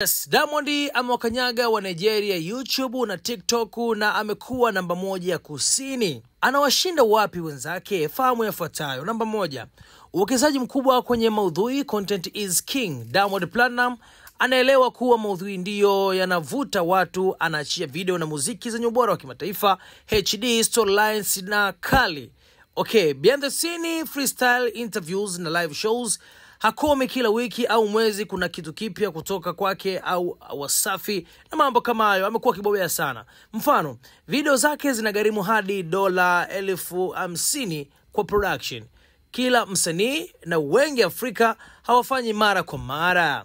Yes, Diamond amewakanyaga wa Nigeria YouTube na TikTok na amekuwa namba 1 kusini. Anawashinda wapi wenzake? Fahamu yafuatayo. Namba 1, uwekezaji mkubwa kwenye maudhui, content is king. Diamond Platnumz anaelewa kuwa maudhui ndiyo yanavuta watu, anaachia video na muziki zenye ubora wa kimataifa, HD, storylines na kali. Okay, behind the scene, freestyle, interviews na live shows. Hakomi kila wiki au mwezi kuna kitu kipya kutoka kwake au Wasafi na mambo kama hayo. Amekuwa kibobea sana. Mfano, video zake zinagharimu hadi $50,000 kwa production. Kila msanii na wengi Afrika hawafanyi mara kwa mara.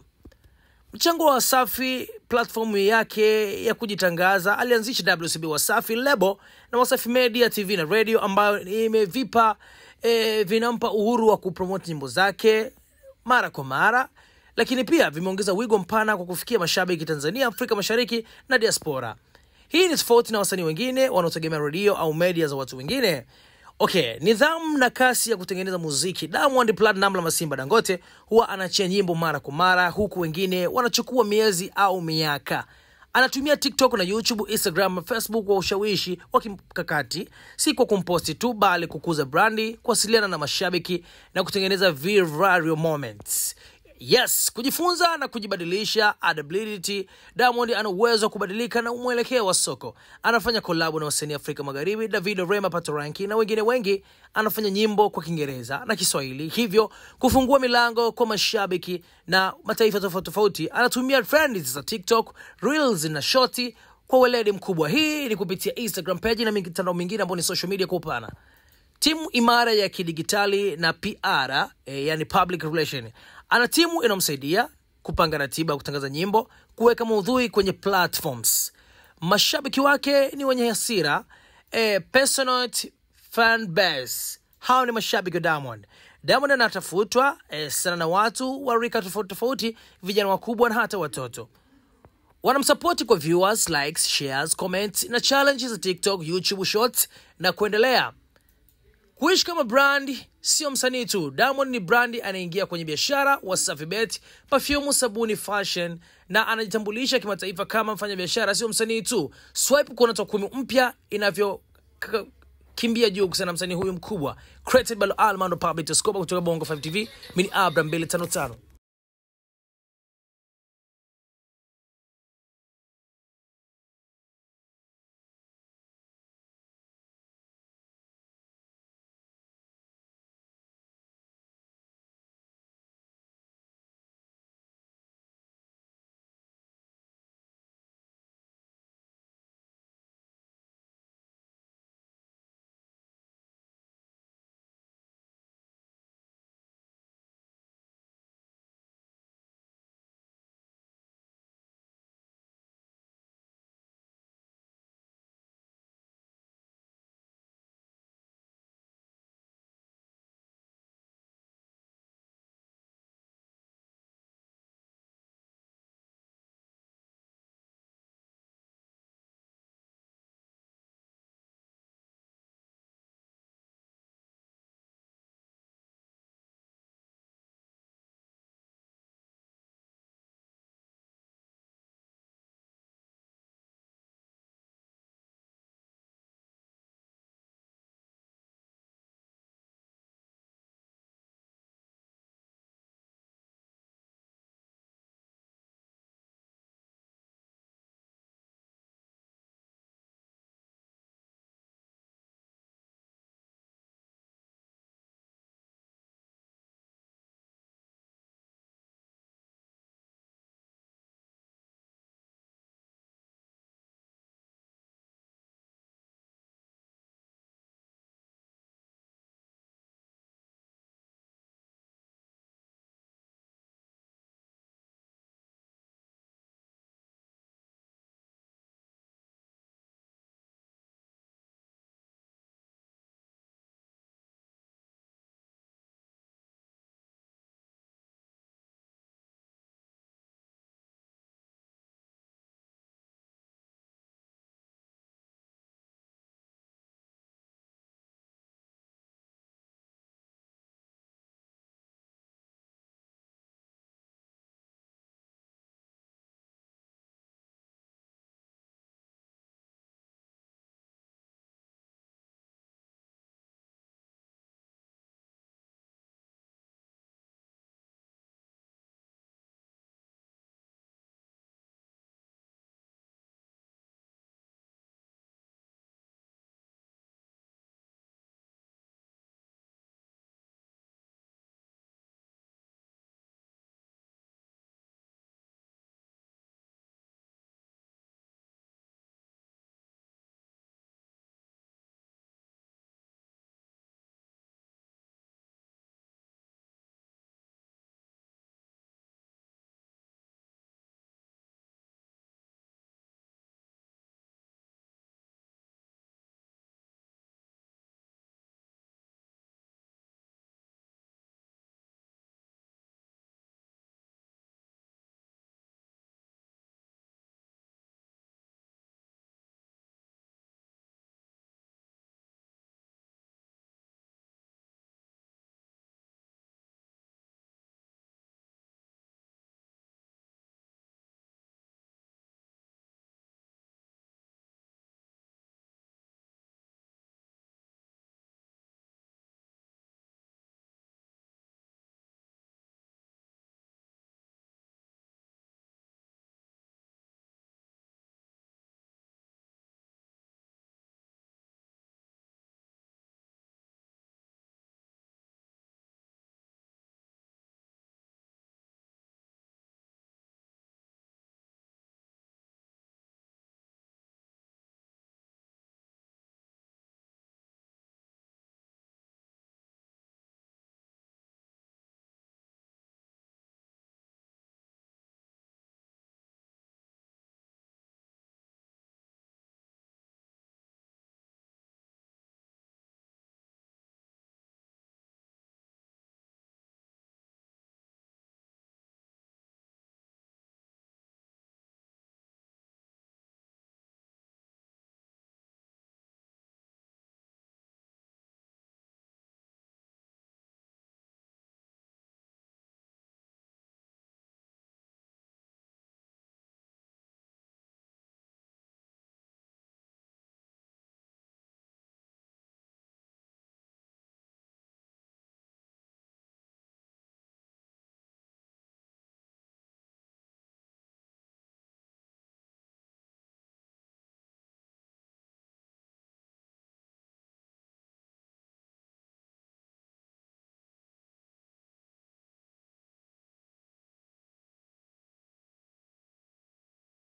Mchango wa Wasafi, platform yake ya kujitangaza, alianzisha WCB Wasafi Label na Wasafi Media TV na radio ambayo vinampa uhuru wa kupromote nyimbo zake mara kwa mara, lakini pia vimeongeza wigo mpana kwa kufikia mashabiki Tanzania, Afrika Mashariki na diaspora. Hii ni tofauti na wasanii wengine wanaotegemea radio au media za watu wengine. Okay, nidhamu na kasi ya kutengeneza muziki. Diamond Platnumz na Simba Dangote huwa anachia nyimbo mara kwa mara, huku wengine wanachukua miezi au miaka. Anatumia TikTok na YouTube, Instagram na Facebook kwa ushawishi wa kimkakati, si kwa kumposti tu bali kukuza brandi, kuwasiliana na mashabiki na kutengeneza viral moments. Yes, kujifunza na kujibadilisha, adaptability. Diamond ana uwezo wa kubadilika na mwelekeo wa soko. Anafanya collab na wasanii Afrika Magharibi, Davido, Rema, Pato Ranking na wengine wengi. Anafanya nyimbo kwa Kiingereza na Kiswahili, hivyo kufungua milango kwa mashabiki na mataifa tofauti tofauti. Anatumia trends za TikTok, Reels na Shorty kwa weledi mkubwa. Hii ni kupitia Instagram page na mitandao mingine ambayo ni social media kwa upana. Timu imara ya kidigitali na PR, yani public relation. Ana timu inamsaidia kupanga ratiba, kutangaza nyimbo, kuweka maudhui kwenye platforms. Mashabiki wake ni wenye hasira, passionate fan base. Hao ni mashabiki wa Diamond. Diamond anatafutwa sana na watu wa rika tofauti tofauti, vijana wakubwa na hata watoto. Wanamsupport kwa viewers, likes, shares, comments na challenges za TikTok, YouTube Shorts na kuendelea. Kuishi kama brand, sio msanii tu. Diamond ni brandi, anaingia kwenye biashara, Wasafi Bet, perfume, sabuni, fashion na anajitambulisha kimataifa kama mfanya biashara, sio msanii tu. Swipe kuna takwimu mpya inavyo kimbia juu kusana msanii huyu mkubwa. Created by Almando Public Scope kutoka Bongo 5 TV. Mimi ni Abraham 255.